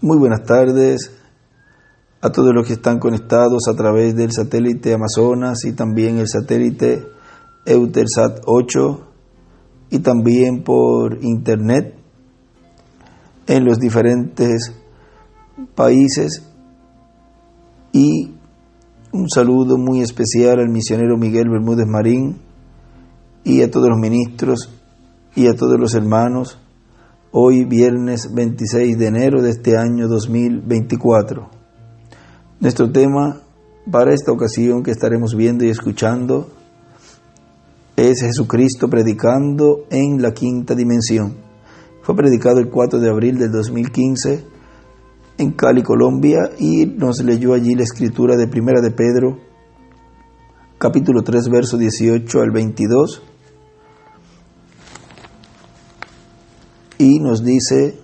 Muy buenas tardes a todos los que están conectados a través del satélite Amazonas y también el satélite Eutelsat 8 y también por internet en los diferentes países. Y un saludo muy especial al misionero Miguel Bermúdez Marín y a todos los ministros y a todos los hermanos. Hoy viernes 26 de enero de este año 2024. Nuestro tema para esta ocasión que estaremos viendo y escuchando es Jesucristo predicando en la quinta dimensión. Fue predicado el 4 de abril del 2015 en Cali, Colombia, y nos leyó allí la escritura de Primera de Pedro, capítulo 3, verso 18 al 22. Y nos dice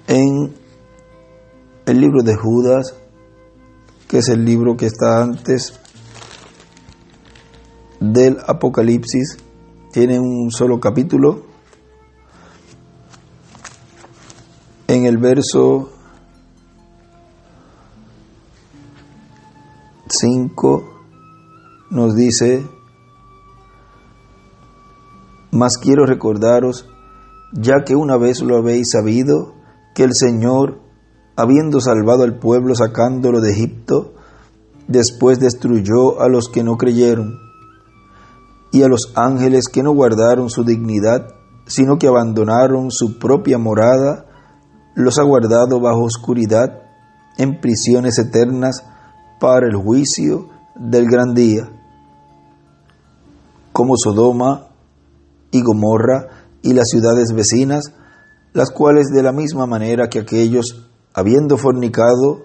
en el libro de Judas, que es el libro que está antes del Apocalipsis, tiene un solo capítulo. En el verso 5 nos dice: mas quiero recordaros, ya que una vez lo habéis sabido, que el Señor, habiendo salvado al pueblo sacándolo de Egipto, después destruyó a los que no creyeron, y a los ángeles que no guardaron su dignidad, sino que abandonaron su propia morada, los ha guardado bajo oscuridad, en prisiones eternas, para el juicio del gran día. Como Sodoma y Gomorra y las ciudades vecinas, las cuales de la misma manera que aquellos, habiendo fornicado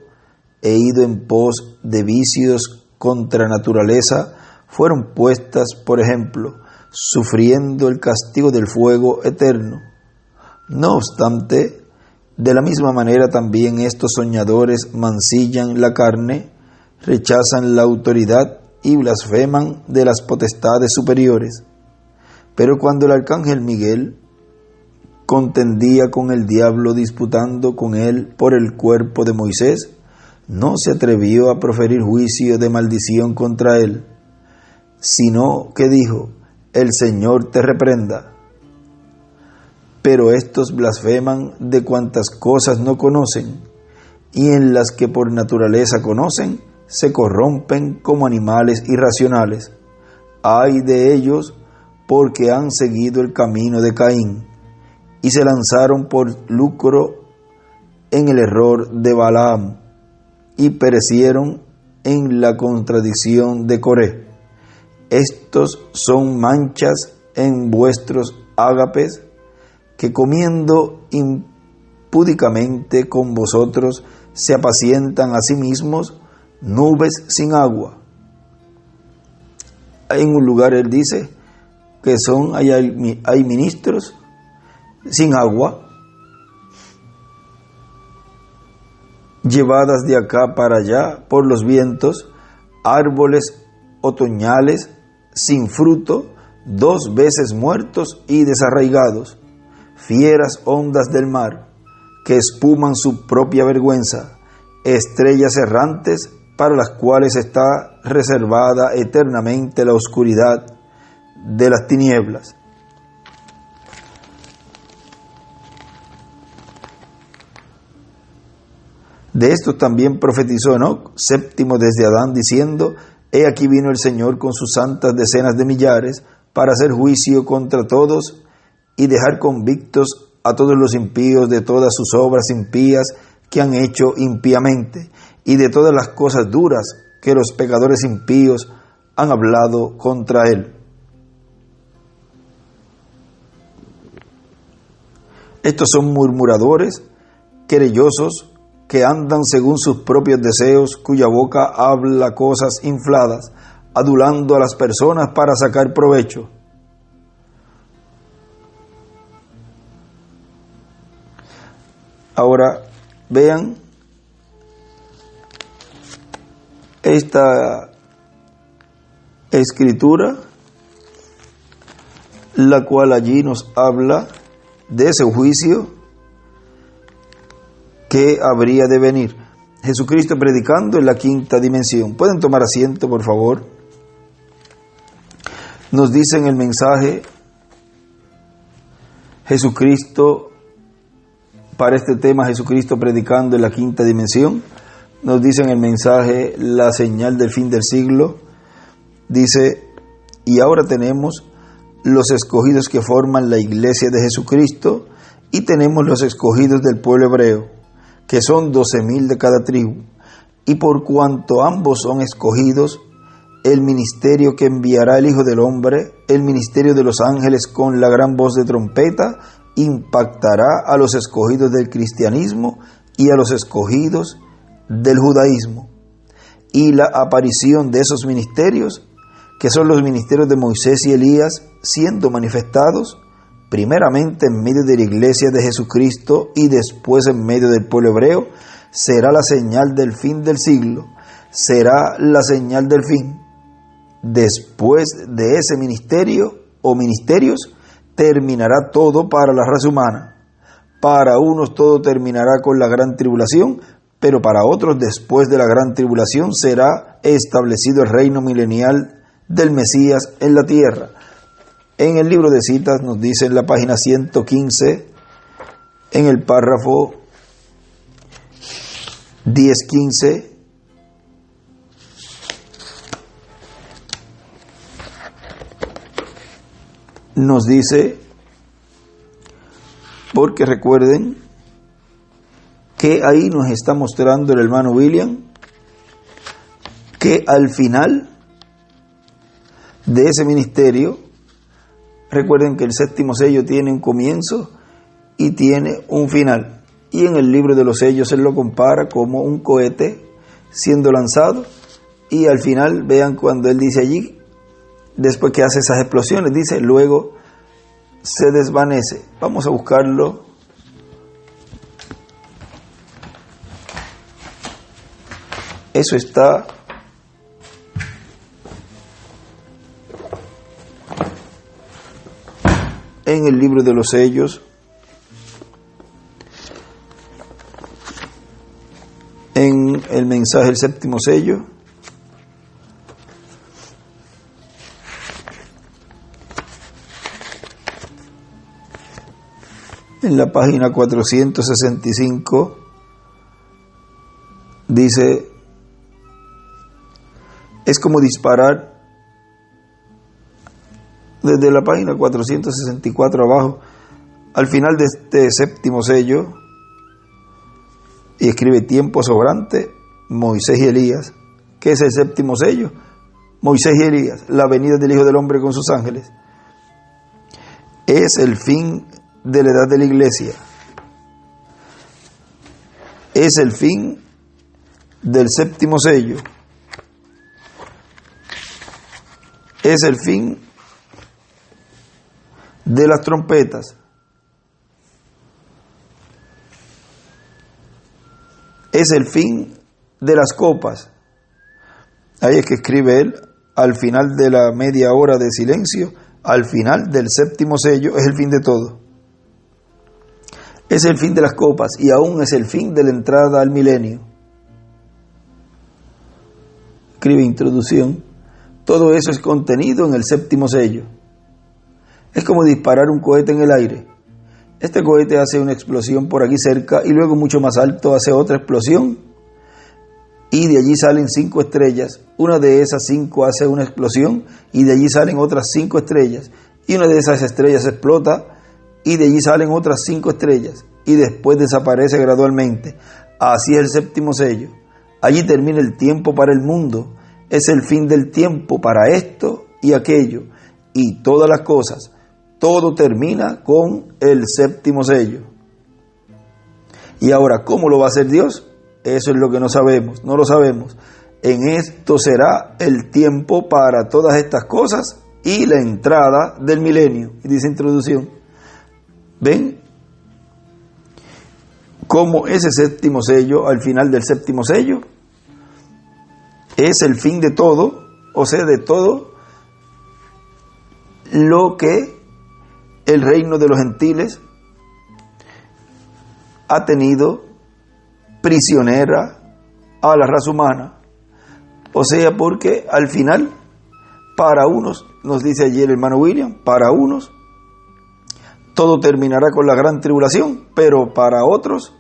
e ido en pos de vicios contra naturaleza, fueron puestas por ejemplo, sufriendo el castigo del fuego eterno. No obstante, de la misma manera también estos soñadores mancillan la carne, rechazan la autoridad y blasfeman de las potestades superiores. Pero cuando el arcángel Miguel contendía con el diablo disputando con él por el cuerpo de Moisés, no se atrevió a proferir juicio de maldición contra él, sino que dijo: el Señor te reprenda. Pero estos blasfeman de cuantas cosas no conocen, y en las que por naturaleza conocen, se corrompen como animales irracionales. Ay de ellos, porque han seguido el camino de Caín, y se lanzaron por lucro en el error de Balaam, y perecieron en la contradicción de Coré. Estos son manchas en vuestros ágapes, que comiendo impúdicamente con vosotros se apacientan a sí mismos nubes sin agua. En un lugar él dice que hay ministros sin agua, llevadas de acá para allá por los vientos, árboles otoñales sin fruto, 2 veces muertos y desarraigados, fieras ondas del mar, que espuman su propia vergüenza, estrellas errantes para las cuales está reservada eternamente la oscuridad de las tinieblas. De estos también profetizó Enoc, séptimo desde Adán, diciendo: he aquí vino el Señor con sus santas decenas de millares, para hacer juicio contra todos y dejar convictos a todos los impíos de todas sus obras impías que han hecho impíamente, y de todas las cosas duras que los pecadores impíos han hablado contra él. Estos son murmuradores, querellosos, que andan según sus propios deseos, cuya boca habla cosas infladas, adulando a las personas para sacar provecho. Ahora vean esta escritura, la cual allí nos habla de ese juicio que habría de venir. Jesucristo predicando en la quinta dimensión. ¿Pueden tomar asiento, por favor? Nos dice en el mensaje Jesucristo, para este tema, Jesucristo predicando en la quinta dimensión. Nos dice en el mensaje la señal del fin del siglo. Dice: y ahora tenemos los escogidos que forman la iglesia de Jesucristo, y tenemos los escogidos del pueblo hebreo, que son 12,000 de cada tribu. Y por cuanto ambos son escogidos, el ministerio que enviará el Hijo del Hombre, el ministerio de los ángeles con la gran voz de trompeta, impactará a los escogidos del cristianismo y a los escogidos del judaísmo. Y la aparición de esos ministerios, que son los ministerios de Moisés y Elías, siendo manifestados primeramente en medio de la iglesia de Jesucristo y después en medio del pueblo hebreo, será la señal del fin del siglo, será la señal del fin. Después de ese ministerio o ministerios, terminará todo para la raza humana. Para unos todo terminará con la gran tribulación, pero para otros, después de la gran tribulación, será establecido el reino milenial del Mesías en la tierra. En el libro de citas nos dice en la página 115, en el párrafo 10-15, nos dice, porque recuerden que ahí nos está mostrando el hermano William que al final de ese ministerio, recuerden que el séptimo sello tiene un comienzo y tiene un final. Y en el libro de los sellos él lo compara como un cohete siendo lanzado, y al final vean cuando él dice allí, después que hace esas explosiones, dice, luego se desvanece. Vamos a buscarlo. Eso está en el libro de los sellos, en el mensaje del séptimo sello. En la página 465 dice, es como disparar, desde la página 464 abajo, al final de este séptimo sello, y escribe tiempo sobrante, Moisés y Elías. ¿Qué es el séptimo sello? Moisés y Elías, la venida del Hijo del Hombre con sus ángeles. Es el fin de la edad de la iglesia. Es el fin del séptimo sello. Es el fin de las trompetas. Es el fin de las copas. Ahí es que escribe él, al final de la media hora de silencio, al final del séptimo sello, es el fin de todo. Es el fin de las copas y aún es el fin de la entrada al milenio. Escribe introducción. Todo eso es contenido en el séptimo sello. Es como disparar un cohete en el aire. Este cohete hace una explosión por aquí cerca y luego mucho más alto hace otra explosión y de allí salen 5 estrellas. Una de esas 5 hace una explosión y de allí salen otras 5 estrellas. Y una de esas estrellas explota y de allí salen otras 5 estrellas y después desaparece gradualmente. Así es el séptimo sello. Allí termina el tiempo para el mundo. Es el fin del tiempo para esto y aquello y todas las cosas. Todo termina con el séptimo sello. Y ahora, ¿cómo lo va a hacer Dios? Eso es lo que no sabemos, no lo sabemos. En esto será el tiempo para todas estas cosas y la entrada del milenio. Y dice introducción. ¿Ven? Como ese séptimo sello, al final del séptimo sello, es el fin de todo, o sea, de todo lo que el reino de los gentiles ha tenido prisionera a la raza humana. O sea, porque al final, para unos, nos dice allí el hermano William, para unos todo terminará con la gran tribulación, pero para otros,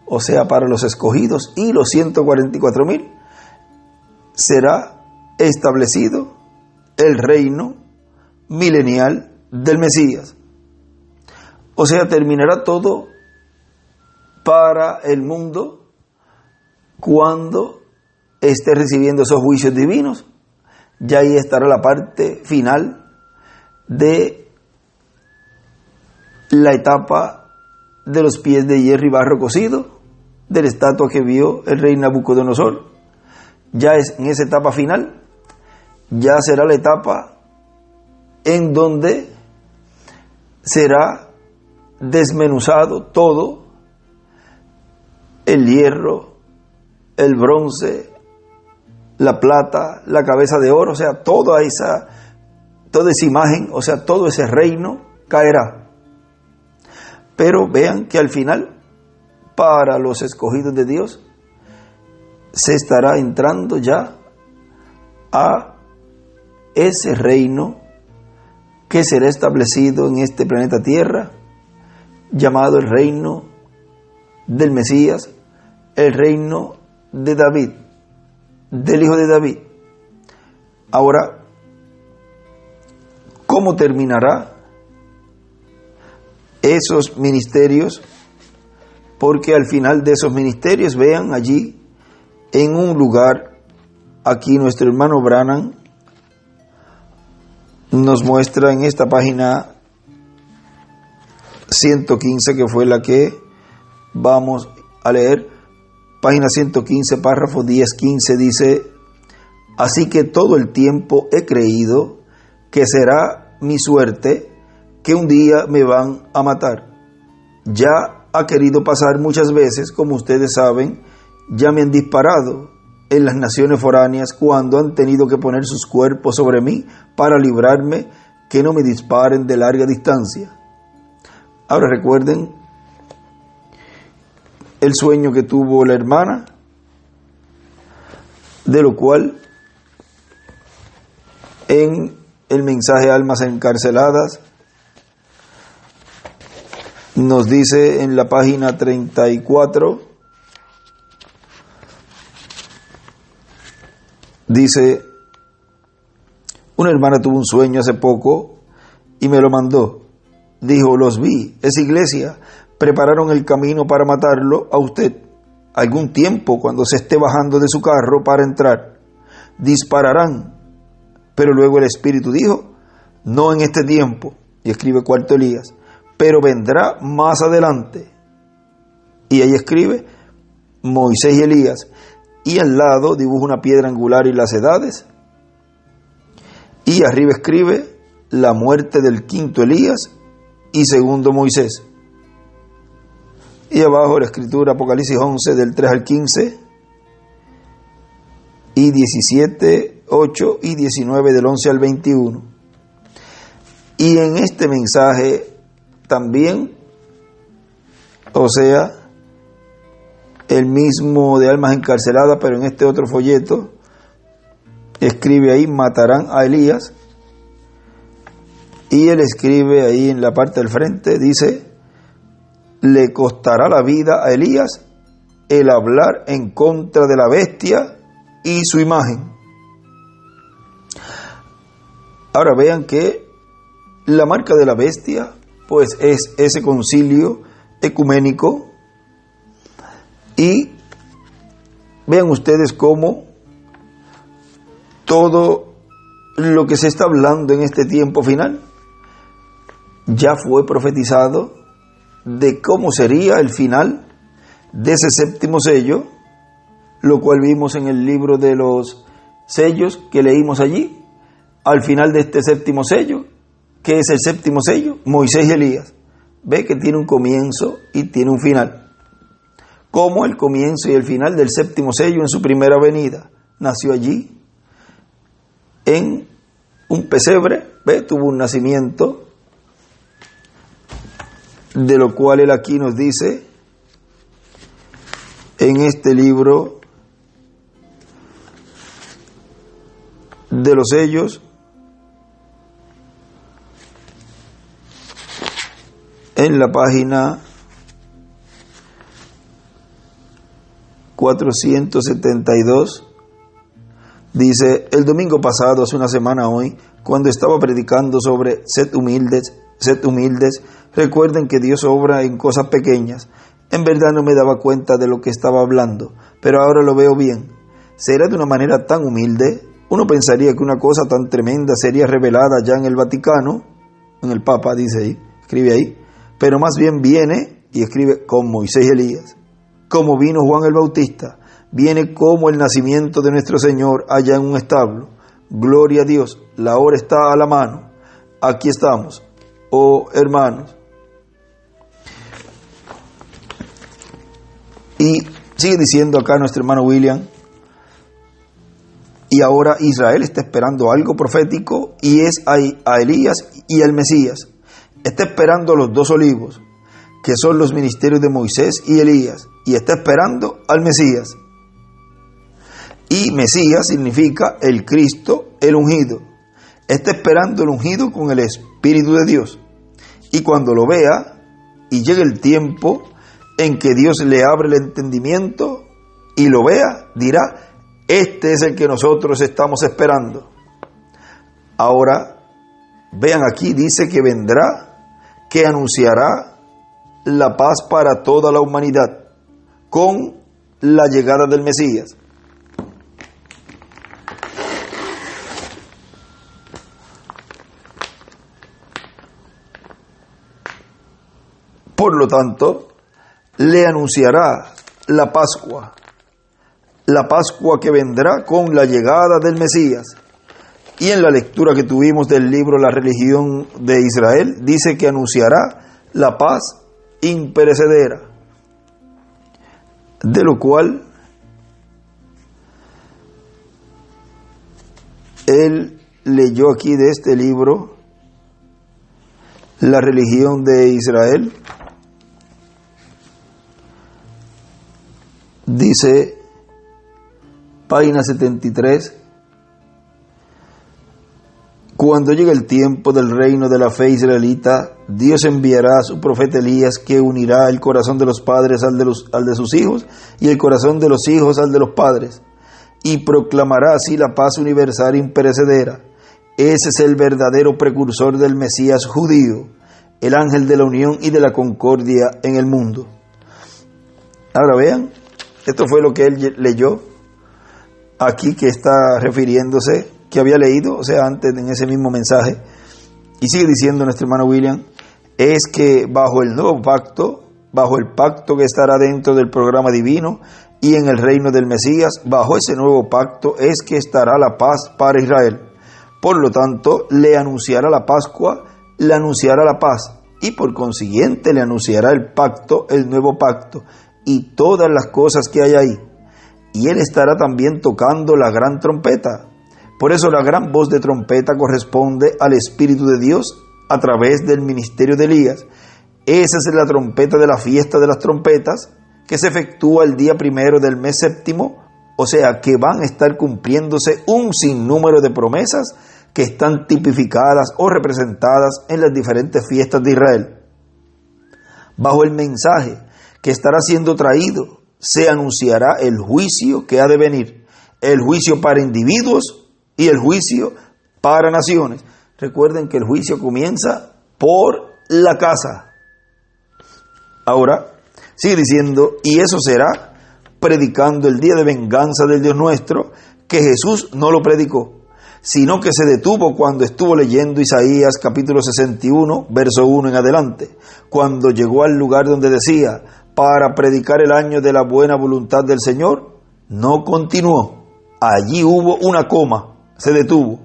o sea, para los escogidos y los 144,000, será establecido el reino milenial del Mesías. O sea, terminará todo para el mundo cuando esté recibiendo esos juicios divinos. Ya ahí estará la parte final de la etapa de los pies de hierro y barro cocido, de la estatua que vio el rey Nabucodonosor. Ya es en esa etapa final, ya será la etapa en donde será desmenuzado todo, el hierro, el bronce, la plata, la cabeza de oro, o sea, toda esa imagen, o sea, todo ese reino caerá. Pero vean que al final, para los escogidos de Dios, se estará entrando ya a ese reino que será establecido en este planeta Tierra, llamado el reino del Mesías, el reino de David, del hijo de David. Ahora, ¿cómo terminará esos ministerios? Porque al final de esos ministerios, vean allí en un lugar, aquí nuestro hermano Branham nos muestra en esta página 115, que fue la que vamos a leer, página 115, párrafo 10-15, dice: así que todo el tiempo he creído que será mi suerte, que un día me van a matar. Ya ha querido pasar muchas veces, como ustedes saben, ya me han disparado en las naciones foráneas cuando han tenido que poner sus cuerpos sobre mí para librarme, que no me disparen de larga distancia. Ahora recuerden el sueño que tuvo la hermana, de lo cual en el mensaje Almas Encarceladas nos dice en la página 34, dice: una hermana tuvo un sueño hace poco y me lo mandó. Dijo: los vi, esa iglesia, prepararon el camino para matarlo a usted. Algún tiempo, cuando se esté bajando de su carro para entrar, dispararán. Pero luego el Espíritu dijo: no en este tiempo. Y escribe Cuarto Elías: pero vendrá más adelante. Y ahí escribe Moisés y Elías. Y al lado dibuja una piedra angular y las edades. Y arriba escribe la muerte del quinto Elías y segundo Moisés. Y abajo la escritura Apocalipsis 11 del 3 al 15 y 17, 8 y 19 del 11 al 21. Y en este mensaje también, o sea, el mismo de Almas Encarceladas, pero en este otro folleto, escribe ahí: matarán a Elías. Y él escribe ahí en la parte del frente, dice: le costará la vida a Elías el hablar en contra de la bestia y su imagen. Ahora vean que la marca de la bestia, pues es ese concilio ecuménico. Y vean ustedes cómo todo lo que se está hablando en este tiempo final ya fue profetizado, de cómo sería el final de ese séptimo sello, lo cual vimos en el libro de los sellos que leímos allí. Al final de este séptimo sello, ¿qué es el séptimo sello? Moisés y Elías. Ve que tiene un comienzo y tiene un final. Como el comienzo y el final del séptimo sello en su primera venida. Nació allí en un pesebre, ve, tuvo un nacimiento, de lo cual él aquí nos dice en este libro de los sellos, en la página 472, dice: el domingo pasado, hace una semana hoy, cuando estaba predicando sobre sed humildes, recuerden que Dios obra en cosas pequeñas. En verdad no me daba cuenta de lo que estaba hablando, pero ahora lo veo bien. ¿Será de una manera tan humilde? Uno pensaría que una cosa tan tremenda sería revelada ya en el Vaticano, en el Papa, dice ahí, escribe ahí, pero más bien viene y escribe con Moisés y Elías, como vino Juan el Bautista, viene como el nacimiento de nuestro Señor allá en un establo. Gloria a Dios, la hora está a la mano. Aquí estamos, oh hermanos. Y sigue diciendo acá nuestro hermano William: y ahora Israel está esperando algo profético, y es a Elías y al Mesías. Está esperando los dos olivos, que son los ministerios de Moisés y Elías, y está esperando al Mesías. Y Mesías significa el Cristo, el ungido. Está esperando el ungido con el Espíritu de Dios. Y cuando lo vea y llegue el tiempo en que Dios le abre el entendimiento y lo vea, dirá: este es el que nosotros estamos esperando. Ahora, vean aquí, dice que vendrá, que anunciará la paz para toda la humanidad con la llegada del Mesías. Por lo tanto, le anunciará la Pascua que vendrá con la llegada del Mesías. Y en la lectura que tuvimos del libro La religión de Israel, dice que anunciará la paz imperecedera, de lo cual él leyó aquí de este libro, La religión de Israel. Dice, página 73, cuando llegue el tiempo del reino de la fe israelita, Dios enviará a su profeta Elías, que unirá el corazón de los padres al de sus hijos y el corazón de los hijos al de los padres, y proclamará así la paz universal imperecedera. Ese es el verdadero precursor del Mesías judío, el ángel de la unión y de la concordia en el mundo. Ahora vean, esto fue lo que él leyó aquí, que está refiriéndose, que había leído, o sea, antes en ese mismo mensaje. Y sigue diciendo nuestro hermano William, es que bajo el nuevo pacto, bajo el pacto que estará dentro del programa divino y en el reino del Mesías, bajo ese nuevo pacto es que estará la paz para Israel. Por lo tanto, le anunciará la Pascua, le anunciará la paz, y por consiguiente le anunciará el pacto, el nuevo pacto, y todas las cosas que hay ahí. Y él estará también tocando la gran trompeta. Por eso la gran voz de trompeta corresponde al Espíritu de Dios a través del ministerio de Elías. Esa es la trompeta de la fiesta de las trompetas, que se efectúa el día primero del mes séptimo, o sea que van a estar cumpliéndose un sinnúmero de promesas que están tipificadas o representadas en las diferentes fiestas de Israel. Bajo el mensaje que estará siendo traído, se anunciará el juicio que ha de venir, el juicio para individuos y el juicio para naciones. Recuerden que el juicio comienza por la casa. Ahora, sigue diciendo, y eso será predicando el día de venganza del Dios nuestro, que Jesús no lo predicó, sino que se detuvo cuando estuvo leyendo Isaías capítulo 61, verso 1 en adelante, cuando llegó al lugar donde decía, para predicar el año de la buena voluntad del Señor, no continuó. Allí hubo una coma, se detuvo.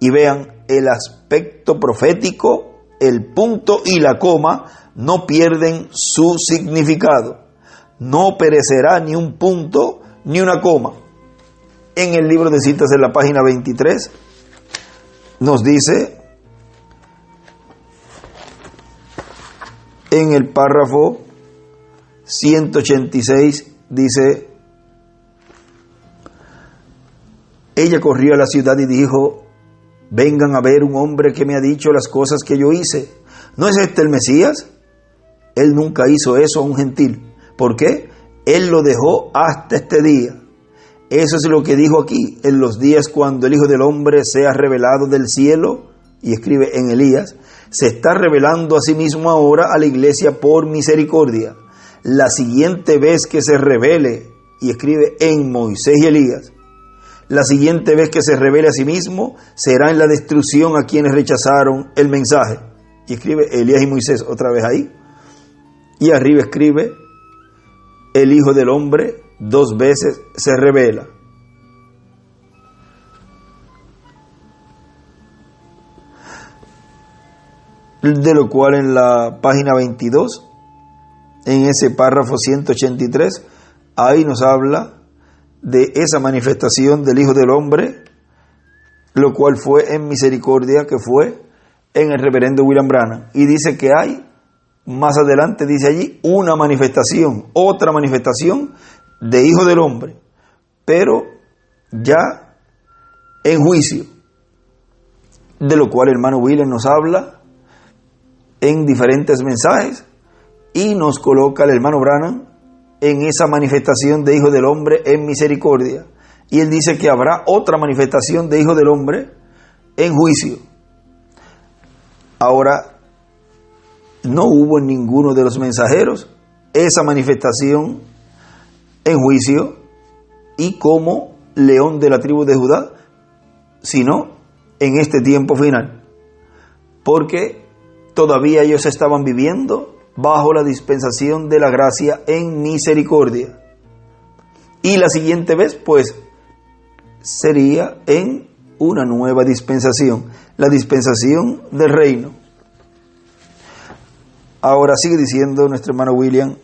Y vean, el aspecto profético, el punto y la coma no pierden su significado. No perecerá ni un punto ni una coma. En el libro de citas, en la página 23, nos dice, en el párrafo 186 dice, ella corrió a la ciudad y dijo, vengan a ver un hombre que me ha dicho las cosas que yo hice. ¿No es este el Mesías? Él nunca hizo eso a un gentil. ¿Por qué? Él lo dejó hasta este día. Eso es lo que dijo aquí, en los días cuando el Hijo del Hombre sea revelado del cielo, y escribe en Elías, se está revelando a sí mismo ahora a la iglesia por misericordia. La siguiente vez que se revele, y escribe en Moisés y Elías, la siguiente vez que se revele a sí mismo será en la destrucción a quienes rechazaron el mensaje. Y escribe Elías y Moisés otra vez ahí. Y arriba escribe, el Hijo del Hombre 2 veces se revela. De lo cual en la página 22, en ese párrafo 183, ahí nos habla de esa manifestación del Hijo del Hombre, lo cual fue en misericordia, que fue en el reverendo William Branham. Y dice que hay, más adelante dice allí, una manifestación, otra manifestación de Hijo del Hombre, pero ya en juicio, de lo cual el hermano William nos habla en diferentes mensajes y nos coloca el hermano Branham en esa manifestación de Hijo del Hombre en misericordia. Y él dice que habrá otra manifestación de Hijo del Hombre en juicio. Ahora, no hubo en ninguno de los mensajeros esa manifestación en juicio y como león de la tribu de Judá, sino en este tiempo final, porque todavía ellos estaban viviendo bajo la dispensación de la gracia en misericordia. Y la siguiente vez, pues, sería en una nueva dispensación, la dispensación del reino. Ahora sigue diciendo nuestro hermano William,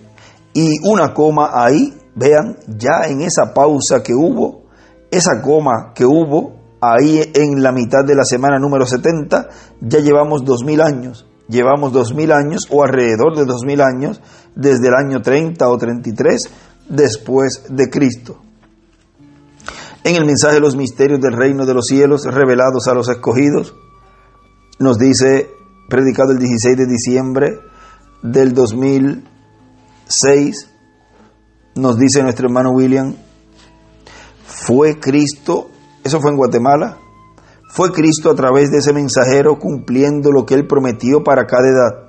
y una coma ahí, vean, ya en esa pausa que hubo, esa coma que hubo ahí en la mitad de la semana número 70, ya llevamos 2000 años. Llevamos 2000 años o alrededor de 2000 años desde el año 30 o 33 después de Cristo. En el mensaje de los misterios del reino de los cielos revelados a los escogidos, nos dice, predicado el 16 de diciembre del 2006, nos dice nuestro hermano William, fue Cristo, eso fue en Guatemala, fue Cristo a través de ese mensajero cumpliendo lo que Él prometió para cada edad.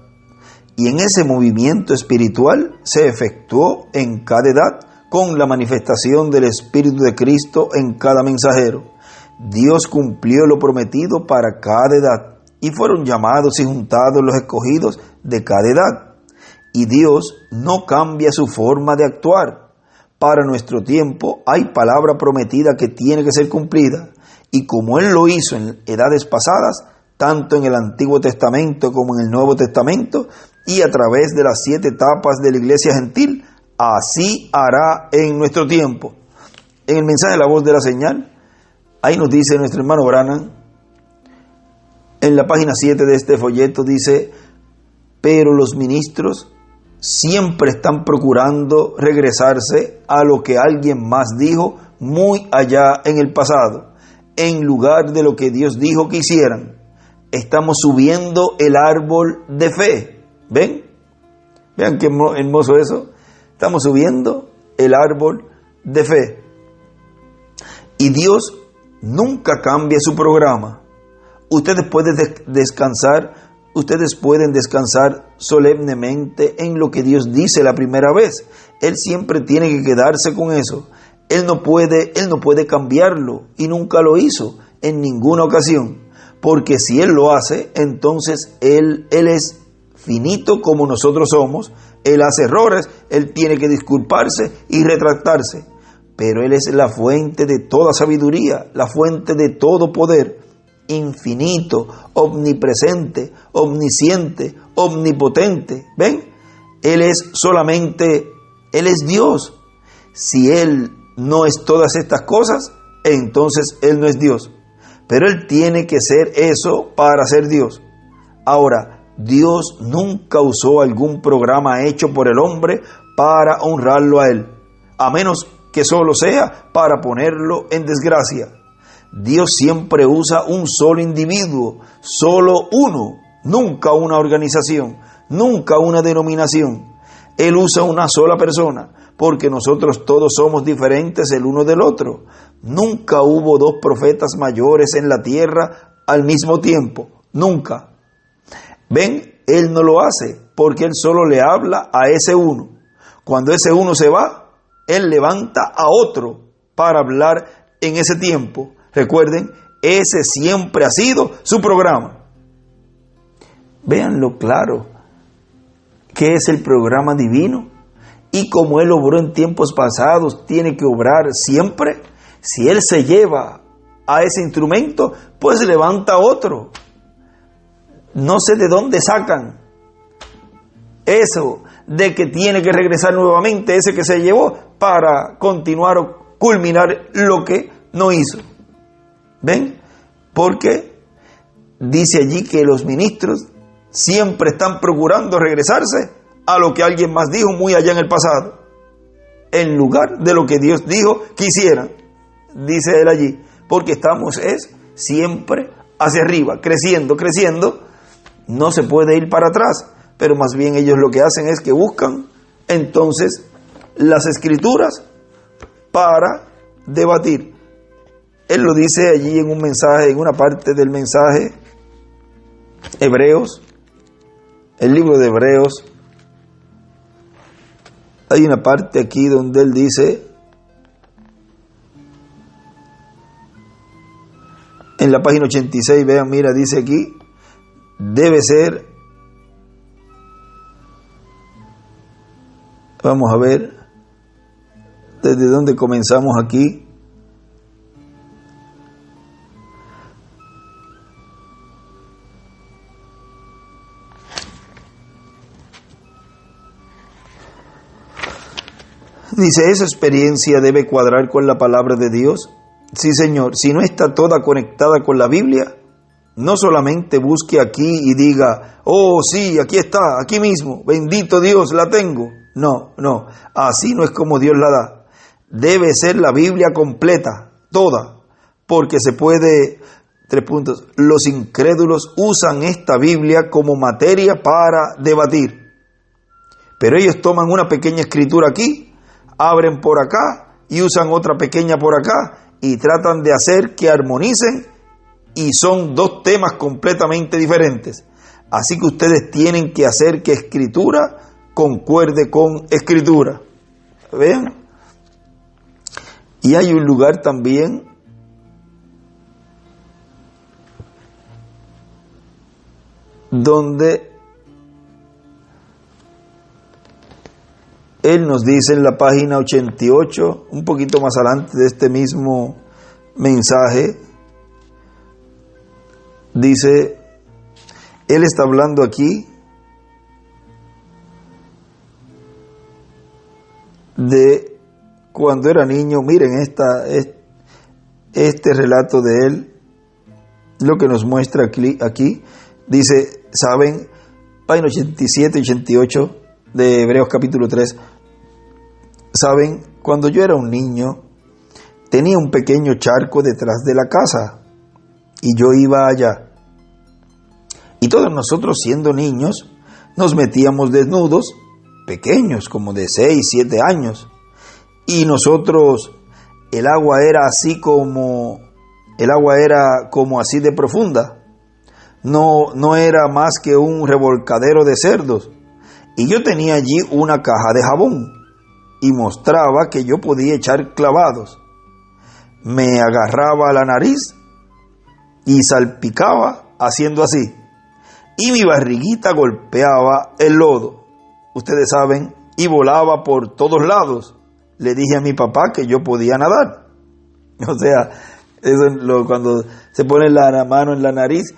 Y en ese movimiento espiritual se efectuó en cada edad con la manifestación del Espíritu de Cristo en cada mensajero. Dios cumplió lo prometido para cada edad y fueron llamados y juntados los escogidos de cada edad. Y Dios no cambia su forma de actuar. Para nuestro tiempo hay palabra prometida que tiene que ser cumplida. Y como Él lo hizo en edades pasadas, tanto en el Antiguo Testamento como en el Nuevo Testamento, y a través de las 7 etapas de la iglesia gentil, así hará en nuestro tiempo. En el mensaje de la voz de la señal, ahí nos dice nuestro hermano Branham, en la página 7 de este folleto dice, pero los ministros siempre están procurando regresarse a lo que alguien más dijo muy allá en el pasado, en lugar de lo que Dios dijo que hicieran. Estamos subiendo el árbol de fe. ¿Ven? Vean qué hermoso eso. Estamos subiendo el árbol de fe. Y Dios nunca cambia su programa. Ustedes pueden descansar solemnemente en lo que Dios dice la primera vez. Él siempre tiene que quedarse con eso. Él no puede cambiarlo y nunca lo hizo en ninguna ocasión, porque si Él lo hace, entonces Él es finito como nosotros somos, Él hace errores, Él tiene que disculparse y retractarse, pero Él es la fuente de toda sabiduría, la fuente de todo poder, infinito, omnipresente, omnisciente, omnipotente. ¿Ven? Él es Dios. Si Él no es todas estas cosas, entonces Él no es Dios. Pero Él tiene que ser eso para ser Dios. Ahora, Dios nunca usó algún programa hecho por el hombre para honrarlo a Él. a menos que solo sea para ponerlo en desgracia. Dios siempre usa un solo individuo, solo uno, nunca una organización, nunca una denominación. Él usa una sola persona, porque nosotros todos somos diferentes el uno del otro. Nunca hubo dos profetas mayores en la tierra al mismo tiempo, nunca. ¿Ven? Él no lo hace, porque Él solo le habla a ese uno. Cuando ese uno se va, Él levanta a otro para hablar en ese tiempo. Recuerden, ese siempre ha sido su programa. Véanlo claro, ¿qué es el programa divino? Y como Él obró en tiempos pasados, tiene que obrar siempre. Si Él se lleva a ese instrumento, pues levanta otro. No sé de dónde sacan eso de que tiene que regresar nuevamente ese que se llevó para continuar o culminar lo que no hizo. ¿Ven? Porque dice allí que los ministros siempre están procurando regresarse a lo que alguien más dijo muy allá en el pasado, en lugar de lo que Dios dijo que hicieran, dice él allí, porque estamos siempre hacia arriba, creciendo, no se puede ir para atrás, pero más bien ellos lo que hacen es que buscan entonces las escrituras para debatir. Él lo dice allí en un mensaje, en una parte del mensaje, Hebreos, el libro de Hebreos. Hay una parte aquí donde él dice, en la página 86, vean, mira, dice aquí, debe ser, vamos a ver, desde dónde comenzamos aquí. Dice, esa experiencia debe cuadrar con la palabra de Dios. Sí, Señor, si no está toda conectada con la Biblia, no solamente busque aquí y diga, oh sí, aquí está, aquí mismo, bendito Dios, la tengo. No, así no es como Dios la da. Debe ser la Biblia completa, toda, porque se puede, 3 puntos, los incrédulos usan esta Biblia como materia para debatir. Pero ellos toman una pequeña escritura aquí, abren por acá y usan otra pequeña por acá y tratan de hacer que armonicen, y son dos temas completamente diferentes. Así que ustedes tienen que hacer que escritura concuerde con escritura. ¿Ven? Y hay un lugar también donde él nos dice en la página 88, un poquito más adelante de este mismo mensaje, dice, él está hablando aquí de cuando era niño. Miren este relato de él, lo que nos muestra aquí, dice, ¿saben? Página 87 y 88 de Hebreos capítulo 3. ¿Saben? Cuando yo era un niño, tenía un pequeño charco detrás de la casa y yo iba allá. Y todos nosotros, siendo niños, nos metíamos desnudos, pequeños, como de 6, 7 años. Y nosotros, el agua era como así de profunda. No era más que un revolcadero de cerdos. Y yo tenía allí una caja de jabón y mostraba que yo podía echar clavados. Me agarraba la nariz y salpicaba haciendo así. Y mi barriguita golpeaba el lodo, ustedes saben, y volaba por todos lados. Le dije a mi papá que yo podía nadar. O sea, cuando se pone la mano en la nariz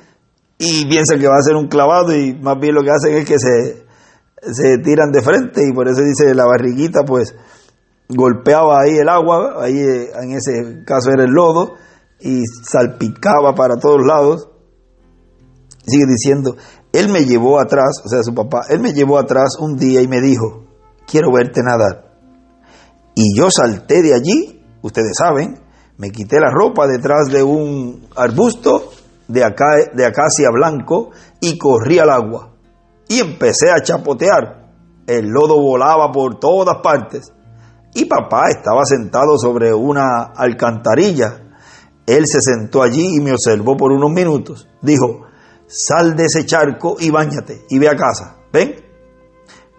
y piensan que va a hacer un clavado, y más bien lo que hacen es que se tiran de frente, y por eso dice la barriguita, pues golpeaba ahí el agua, ahí en ese caso era el lodo, y salpicaba para todos lados. Sigue diciendo, él me llevó atrás, o sea, su papá, él me llevó atrás un día y me dijo, quiero verte nadar. Y yo salté de allí, ustedes saben, me quité la ropa detrás de un arbusto de acacia blanco y corrí al agua. Y empecé a chapotear. El lodo volaba por todas partes. Y papá estaba sentado sobre una alcantarilla. Él se sentó allí y me observó por unos minutos. Dijo: sal de ese charco y báñate y ve a casa. ¿Ven?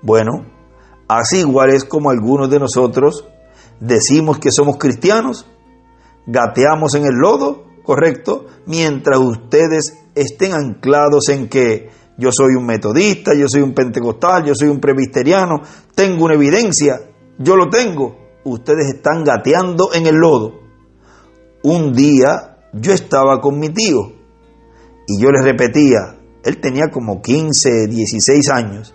Bueno, así igual es como algunos de nosotros decimos que somos cristianos, gateamos en el lodo, correcto, mientras ustedes estén anclados en que yo soy un metodista, yo soy un pentecostal, yo soy un presbiteriano, tengo una evidencia, yo lo tengo. Ustedes están gateando en el lodo. Un día yo estaba con mi tío y yo le repetía, él tenía como 15, 16 años,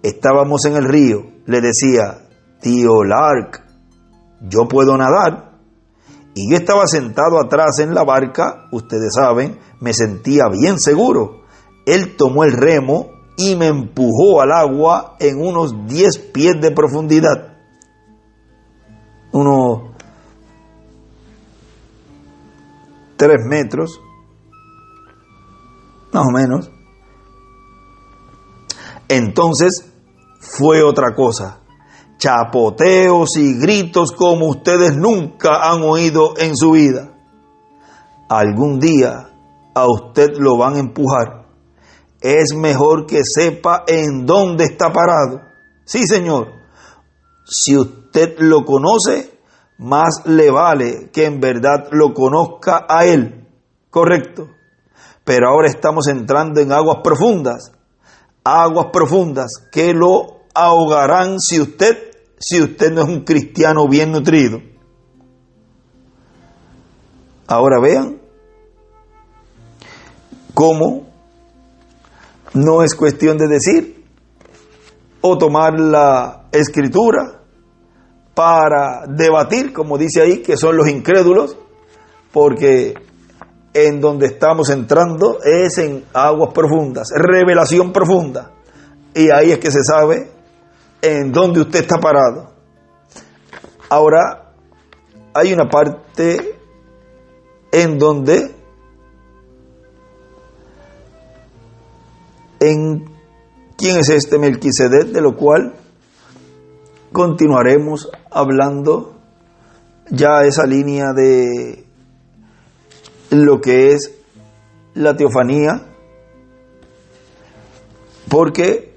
estábamos en el río, le decía: tío Lark, yo puedo nadar. Y yo estaba sentado atrás en la barca, ustedes saben, me sentía bien seguro. Él tomó el remo y me empujó al agua en unos 10 pies de profundidad. Unos 3 metros, más o menos. Entonces fue otra cosa. Chapoteos y gritos como ustedes nunca han oído en su vida. Algún día a usted lo van a empujar. Es mejor que sepa en dónde está parado. Sí, señor. Si usted lo conoce, más le vale que en verdad lo conozca a él. Correcto. Pero ahora estamos entrando en aguas profundas. Aguas profundas que lo ahogarán si usted no es un cristiano bien nutrido. Ahora vean cómo no es cuestión de decir o tomar la escritura para debatir, como dice ahí, que son los incrédulos, porque en donde estamos entrando es en aguas profundas, revelación profunda, y ahí es que se sabe en dónde usted está parado. Ahora, hay una parte en donde quién es este Melquisedec, de lo cual continuaremos hablando ya esa línea de lo que es la teofanía, porque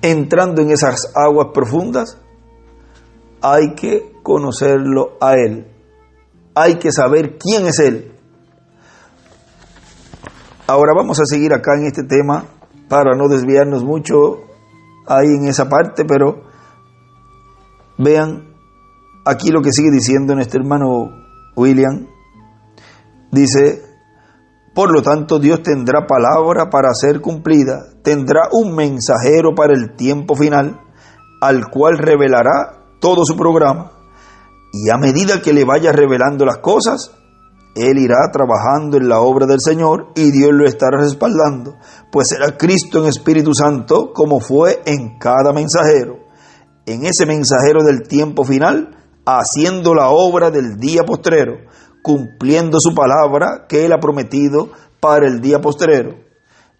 entrando en esas aguas profundas hay que conocerlo a Él, hay que saber quién es Él. Ahora vamos a seguir acá en este tema para no desviarnos mucho ahí en esa parte, pero vean aquí lo que sigue diciendo nuestro hermano William. Dice: por lo tanto, Dios tendrá palabra para ser cumplida, tendrá un mensajero para el tiempo final, al cual revelará todo su programa. Y a medida que le vaya revelando las cosas, él irá trabajando en la obra del Señor y Dios lo estará respaldando, pues será Cristo en Espíritu Santo, como fue en cada mensajero. En ese mensajero del tiempo final, haciendo la obra del día postrero, cumpliendo su palabra que Él ha prometido para el día postrero.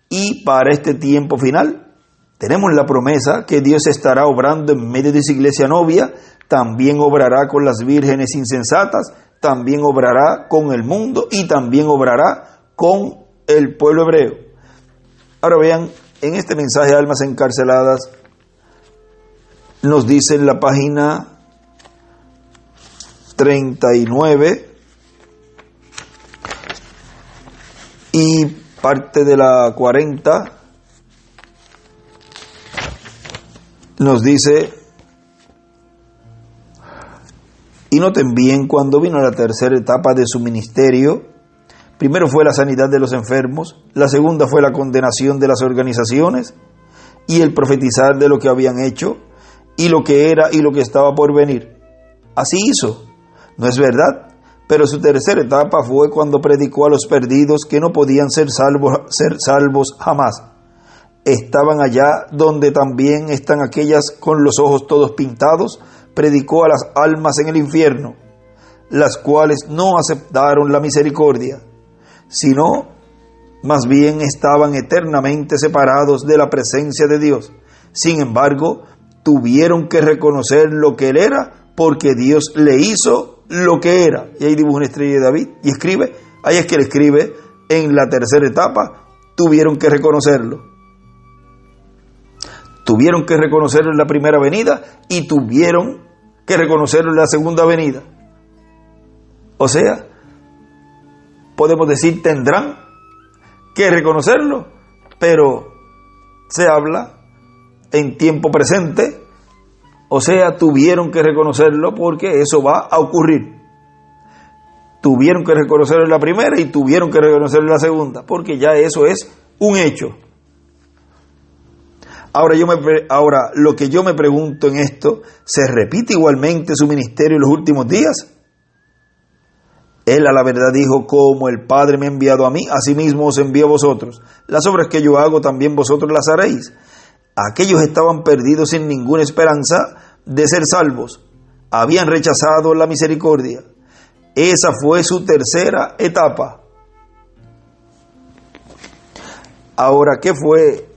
Y para este tiempo final, tenemos la promesa que Dios estará obrando en medio de su iglesia novia, también obrará con las vírgenes insensatas, también obrará con el mundo y también obrará con el pueblo hebreo. Ahora vean, en este mensaje Almas Encarceladas, nos dice en la página 39 y parte de la 40, nos dice: y noten bien, cuando vino la tercera etapa de su ministerio, primero fue la sanidad de los enfermos, la segunda fue la condenación de las organizaciones y el profetizar de lo que habían hecho y lo que era y lo que estaba por venir. Así hizo, ¿no es verdad? Pero su tercera etapa fue cuando predicó a los perdidos que no podían ser salvos jamás. Estaban allá donde también están aquellas con los ojos todos pintados, predicó a las almas en el infierno, las cuales no aceptaron la misericordia, sino más bien estaban eternamente separados de la presencia de Dios. Sin embargo, tuvieron que reconocer lo que Él era, porque Dios le hizo lo que era. Y ahí dibuja una estrella de David y escribe, ahí es que él escribe, en la tercera etapa, tuvieron que reconocerlo. Tuvieron que reconocerlo en la primera venida y tuvieron que reconocerlo en la segunda venida. O sea, podemos decir, tendrán que reconocerlo, pero se habla en tiempo presente, o sea, tuvieron que reconocerlo porque eso va a ocurrir. Tuvieron que reconocerlo en la primera y tuvieron que reconocerlo en la segunda, porque ya eso es un hecho. Ahora, lo que yo me pregunto en esto, ¿se repite igualmente su ministerio en los últimos días? Él a la verdad dijo, como el Padre me ha enviado a mí, asimismo os envío a vosotros. Las obras que yo hago también vosotros las haréis. Aquellos estaban perdidos sin ninguna esperanza de ser salvos. Habían rechazado la misericordia. Esa fue su tercera etapa. Ahora, ¿qué fue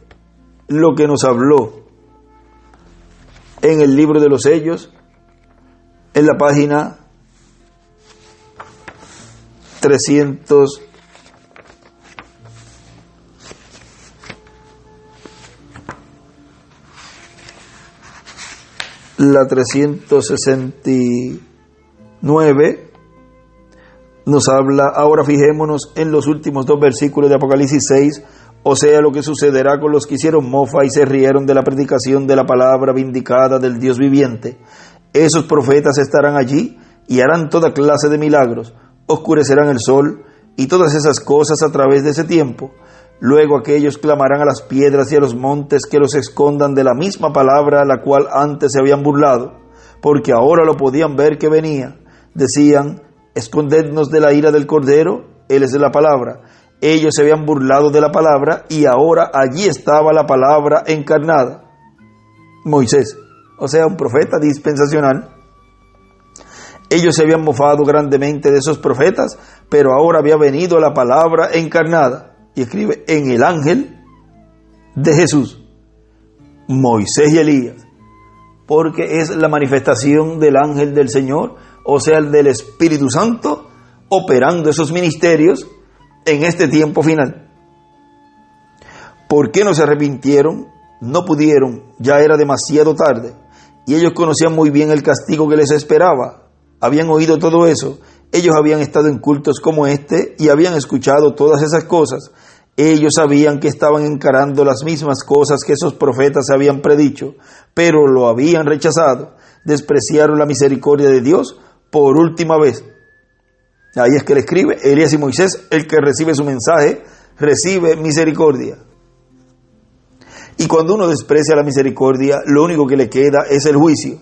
lo que nos habló en el libro de los sellos? En la página 300. La 369 nos habla, ahora fijémonos en los últimos dos versículos de Apocalipsis 6, o sea, lo que sucederá con los que hicieron mofa y se rieron de la predicación de la palabra vindicada del Dios viviente. Esos profetas estarán allí y harán toda clase de milagros, oscurecerán el sol y todas esas cosas a través de ese tiempo. Luego aquellos clamarán a las piedras y a los montes que los escondan de la misma palabra a la cual antes se habían burlado, porque ahora lo podían ver que venía. Decían, escondednos de la ira del Cordero, Él es de la palabra. Ellos se habían burlado de la palabra y ahora allí estaba la palabra encarnada. Moisés, o sea, un profeta dispensacional. Ellos se habían mofado grandemente de esos profetas, pero ahora había venido la palabra encarnada. Y escribe, en el ángel de Jesús, Moisés y Elías, porque es la manifestación del ángel del Señor, o sea, el del Espíritu Santo, operando esos ministerios en este tiempo final. ¿Por qué no se arrepintieron? No pudieron, ya era demasiado tarde, y ellos conocían muy bien el castigo que les esperaba. Habían oído todo eso. Ellos habían estado en cultos como este y habían escuchado todas esas cosas. Ellos sabían que estaban encarando las mismas cosas que esos profetas habían predicho, pero lo habían rechazado. Despreciaron la misericordia de Dios por última vez. Ahí es que le escribe, Elías y Moisés, el que recibe su mensaje, recibe misericordia. Y cuando uno desprecia la misericordia, lo único que le queda es el juicio.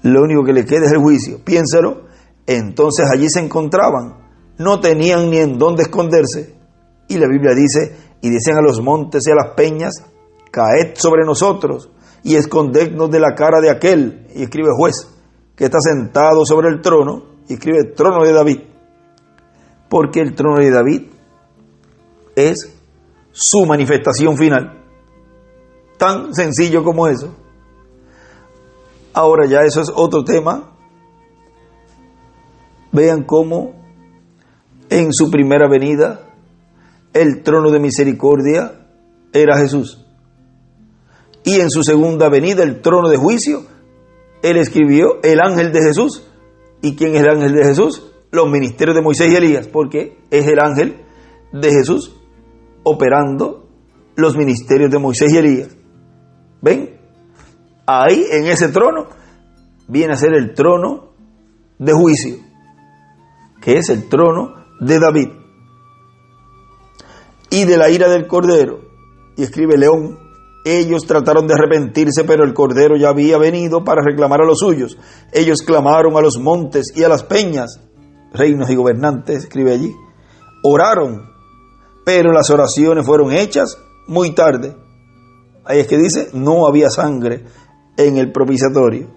Lo único que le queda es el juicio. Piénsalo. Entonces allí se encontraban, no tenían ni en dónde esconderse. Y la Biblia dice, y decían a los montes y a las peñas, caed sobre nosotros y escondednos de la cara de aquel, y escribe juez, que está sentado sobre el trono, y escribe trono de David, porque el trono de David es su manifestación final. Tan sencillo como eso. Ahora ya eso es otro tema. Vean cómo en su primera venida el trono de misericordia era Jesús. Y en su segunda venida el trono de juicio, él escribió el ángel de Jesús. ¿Y quién es el ángel de Jesús? Los ministerios de Moisés y Elías, porque es el ángel de Jesús operando los ministerios de Moisés y Elías. ¿Ven? Ahí en ese trono viene a ser el trono de juicio, que es el trono de David, y de la ira del Cordero. Y escribe León, ellos trataron de arrepentirse, pero el Cordero ya había venido para reclamar a los suyos. Ellos clamaron a los montes y a las peñas, reinos y gobernantes, escribe allí. Oraron, pero las oraciones fueron hechas muy tarde. Ahí es que dice, no había sangre en el propiciatorio.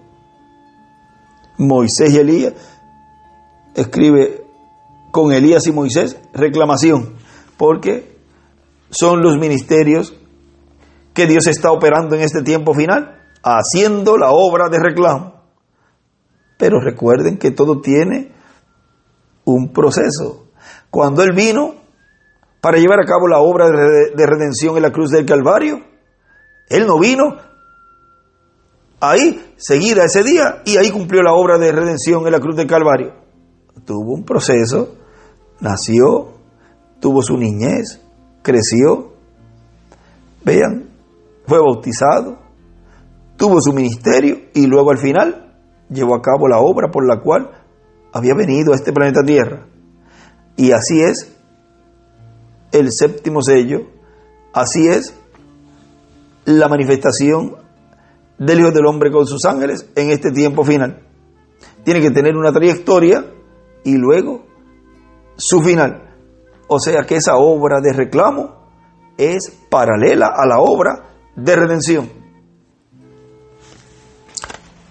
Moisés y Elías, escribe con Elías y Moisés, reclamación, porque son los ministerios que Dios está operando en este tiempo final, haciendo la obra de reclamo. Pero recuerden que todo tiene un proceso. Cuando Él vino para llevar a cabo la obra de redención en la cruz del Calvario, Él no vino ahí, seguida ese día, y ahí cumplió la obra de redención en la cruz del Calvario. Tuvo un proceso, nació, tuvo su niñez, creció, vean, fue bautizado, tuvo su ministerio y luego al final llevó a cabo la obra por la cual había venido a este planeta Tierra. Y así es el séptimo sello, así es la manifestación del Hijo del Hombre con sus ángeles en este tiempo final. Tiene que tener una trayectoria y luego su final. O sea que esa obra de reclamo es paralela a la obra de redención.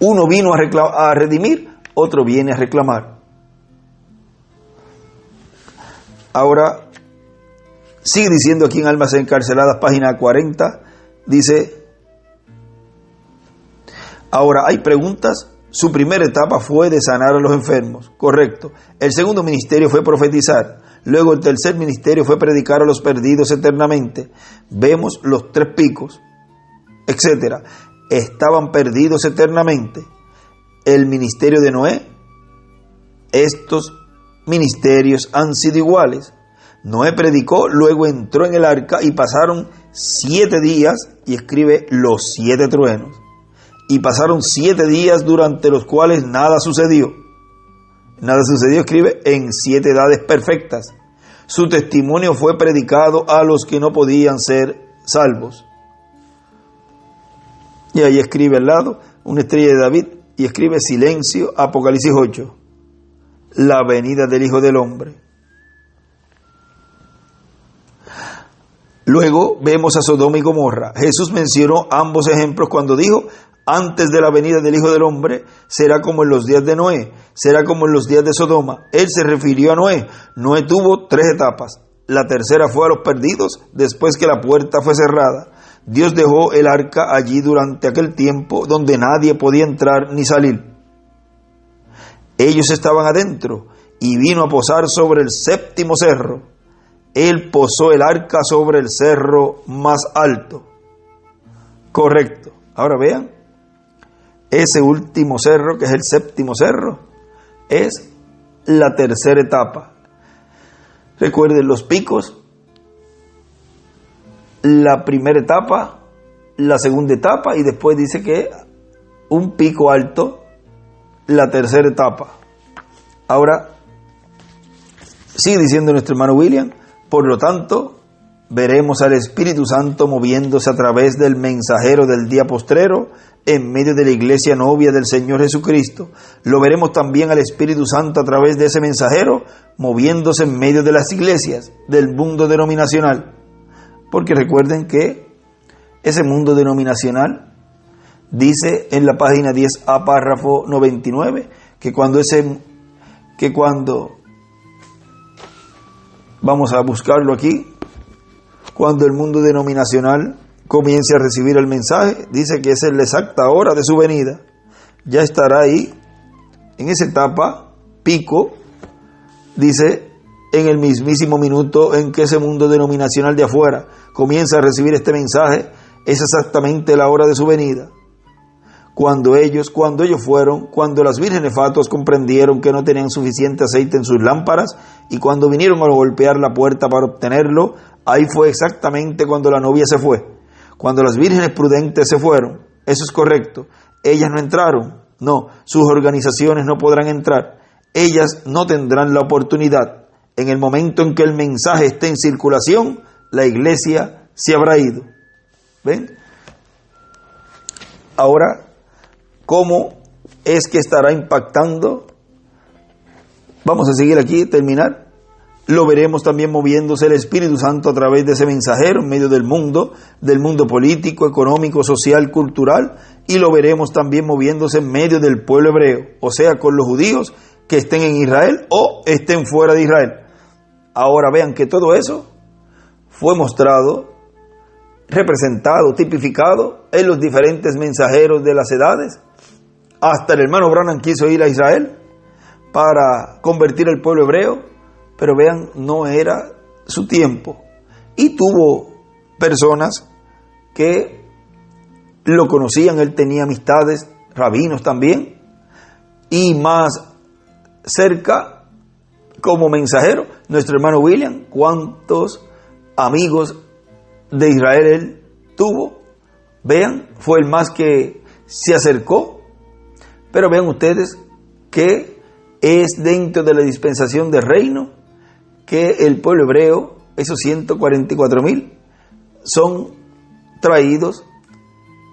Uno vino a redimir, otro viene a reclamar. Ahora, sigue diciendo aquí en Almas Encarceladas, página 40, dice: ahora hay preguntas. Su primera etapa fue de sanar a los enfermos, correcto. El segundo ministerio fue profetizar. Luego el tercer ministerio fue predicar a los perdidos eternamente. Vemos los 3 picos, etcétera. Estaban perdidos eternamente. El ministerio de Noé. Estos ministerios han sido iguales. Noé predicó, luego entró en el arca y pasaron 7 días, y escribe los 7 truenos. Y pasaron 7 días durante los cuales nada sucedió. Nada sucedió, escribe, en 7 edades perfectas. Su testimonio fue predicado a los que no podían ser salvos. Y ahí escribe al lado una estrella de David y escribe silencio, Apocalipsis 8. La venida del Hijo del Hombre. Luego vemos a Sodoma y Gomorra. Jesús mencionó ambos ejemplos cuando dijo: antes de la venida del Hijo del Hombre será como en los días de Noé, será como en los días de Sodoma. Él se refirió a Noé. Noé tuvo 3 etapas. La tercera fue a los perdidos, después que la puerta fue cerrada. Dios dejó el arca allí durante aquel tiempo donde nadie podía entrar ni salir. Ellos estaban adentro y vino a posar sobre el 7º cerro. Él posó el arca sobre el cerro más alto. Correcto. Ahora vean, ese último cerro, que es el 7º cerro, es la tercera etapa. Recuerden los picos: la primera etapa, la segunda etapa, y después dice que un pico alto, la tercera etapa. Ahora, sigue diciendo nuestro hermano William: por lo tanto, veremos al Espíritu Santo moviéndose a través del mensajero del día postrero en medio de la iglesia novia del Señor Jesucristo. Lo veremos también al Espíritu Santo a través de ese mensajero moviéndose en medio de las iglesias del mundo denominacional. Porque recuerden que ese mundo denominacional dice en la página 10A, párrafo 99, que cuando vamos a buscarlo aquí, cuando el mundo denominacional comience a recibir el mensaje, dice que esa es la exacta hora de su venida. Ya estará ahí, en esa etapa, pico, dice, en el mismísimo minuto en que ese mundo denominacional de afuera comienza a recibir este mensaje, es exactamente la hora de su venida. Cuando las vírgenes fatuas comprendieron que no tenían suficiente aceite en sus lámparas, y cuando vinieron a golpear la puerta para obtenerlo, ahí fue exactamente cuando la novia se fue. Cuando las vírgenes prudentes se fueron, eso es correcto. Ellas no entraron, no, sus organizaciones no podrán entrar. Ellas no tendrán la oportunidad. En el momento en que el mensaje esté en circulación, la iglesia se habrá ido. ¿Ven? Ahora, ¿cómo es que estará impactando? Vamos a seguir aquí, terminar. Lo veremos también moviéndose el Espíritu Santo a través de ese mensajero en medio del mundo político, económico, social, cultural, y lo veremos también moviéndose en medio del pueblo hebreo, o sea, con los judíos que estén en Israel o estén fuera de Israel. Ahora vean que todo eso fue mostrado, representado, tipificado en los diferentes mensajeros de las edades. Hasta el hermano Branham quiso ir a Israel para convertir al pueblo hebreo, pero vean, no era su tiempo. Y tuvo personas que lo conocían, él tenía amistades, rabinos también, y más cerca, como mensajero, nuestro hermano William, cuántos amigos de Israel él tuvo. Vean, fue el más que se acercó, pero vean ustedes que es dentro de la dispensación del reino que el pueblo hebreo, esos 144,000, son traídos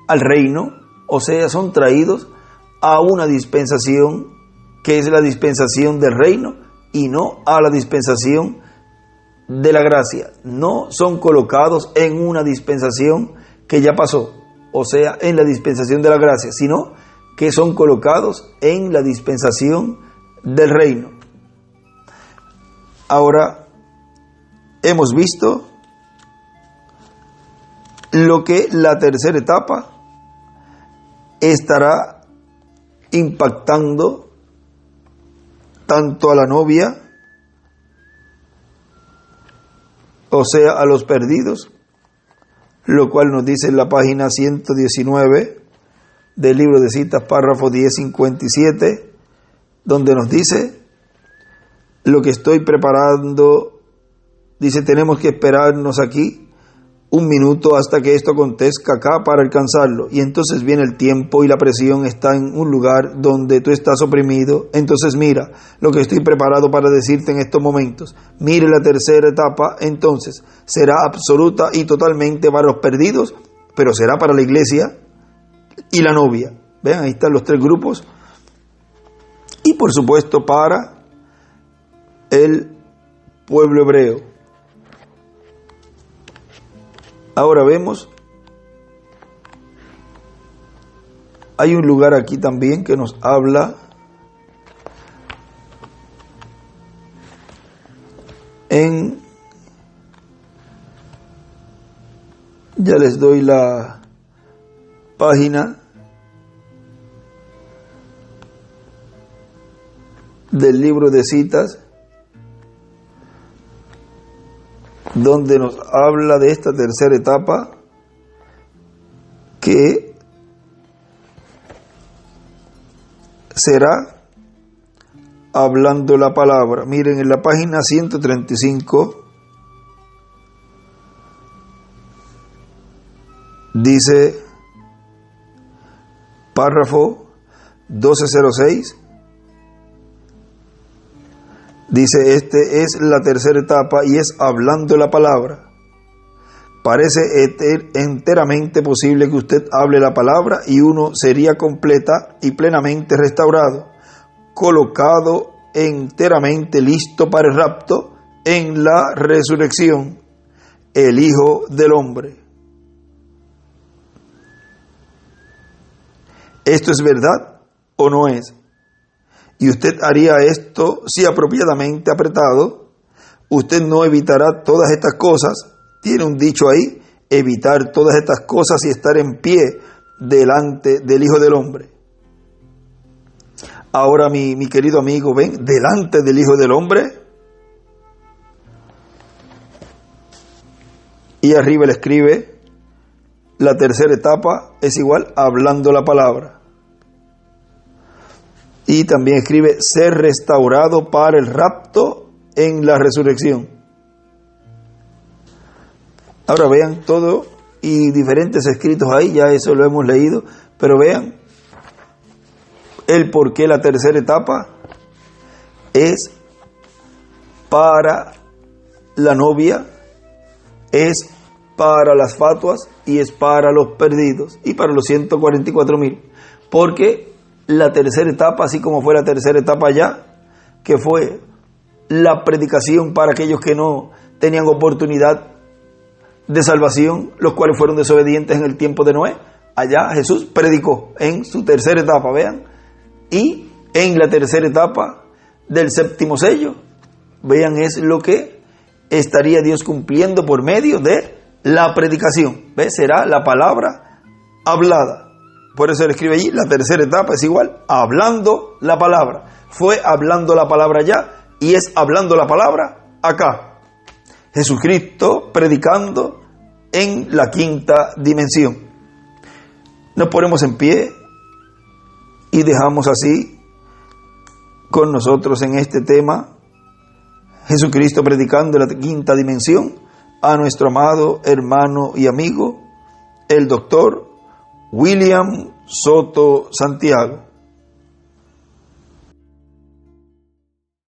al reino, o sea, son traídos a una dispensación que es la dispensación del reino y no a la dispensación de la gracia. No son colocados en una dispensación que ya pasó, o sea, en la dispensación de la gracia, sino que son colocados en la dispensación del reino. Ahora, hemos visto lo que la tercera etapa estará impactando tanto a la novia, o sea, a los perdidos, lo cual nos dice en la página 119 del libro de citas, párrafo 1057, donde nos dice lo que estoy preparando. Dice, tenemos que esperarnos aquí un minuto hasta que esto acontezca acá para alcanzarlo. Y entonces viene el tiempo y la presión está en un lugar donde tú estás oprimido. Entonces mira lo que estoy preparado para decirte en estos momentos. Mire la tercera etapa, entonces será absoluta y totalmente para los perdidos, pero será para la iglesia y la novia. Vean, ahí están los tres grupos. Y por supuesto para el pueblo hebreo. Ahora vemos, hay un lugar aquí también que nos habla ya les doy la página del libro de citas, donde nos habla de esta tercera etapa que será hablando la palabra. Miren, en la página 135 dice, párrafo 1206, dice, este es la tercera etapa y es hablando la palabra. Parece enteramente posible que usted hable la palabra y uno sería completa y plenamente restaurado, colocado enteramente listo para el rapto en la resurrección, el Hijo del Hombre. ¿Esto es verdad o no es? Y usted haría esto si apropiadamente apretado, usted no evitará todas estas cosas. Tiene un dicho ahí, evitar todas estas cosas y estar en pie delante del Hijo del Hombre. Ahora mi querido amigo, ven, delante del Hijo del Hombre. Y arriba le escribe, la tercera etapa es igual hablando la palabra. Y también escribe, ser restaurado para el rapto en la resurrección. Ahora vean todo y diferentes escritos ahí, ya eso lo hemos leído, pero vean el por qué la tercera etapa es para la novia, es para las fatuas y es para los perdidos y para los 144,000. Porque la tercera etapa, así como fue la tercera etapa allá, que fue la predicación para aquellos que no tenían oportunidad de salvación, los cuales fueron desobedientes en el tiempo de Noé, allá Jesús predicó en su tercera etapa, vean, y en la tercera etapa del séptimo sello, vean, es lo que estaría Dios cumpliendo por medio de la predicación. ¿Ves? Será la palabra hablada. Por eso él escribe allí, la tercera etapa es igual, hablando la palabra. Fue hablando la palabra allá y es hablando la palabra acá. Jesucristo predicando en la quinta dimensión. Nos ponemos en pie y dejamos así con nosotros en este tema, Jesucristo predicando en la quinta dimensión, a nuestro amado hermano y amigo, el doctor William Soto Santiago.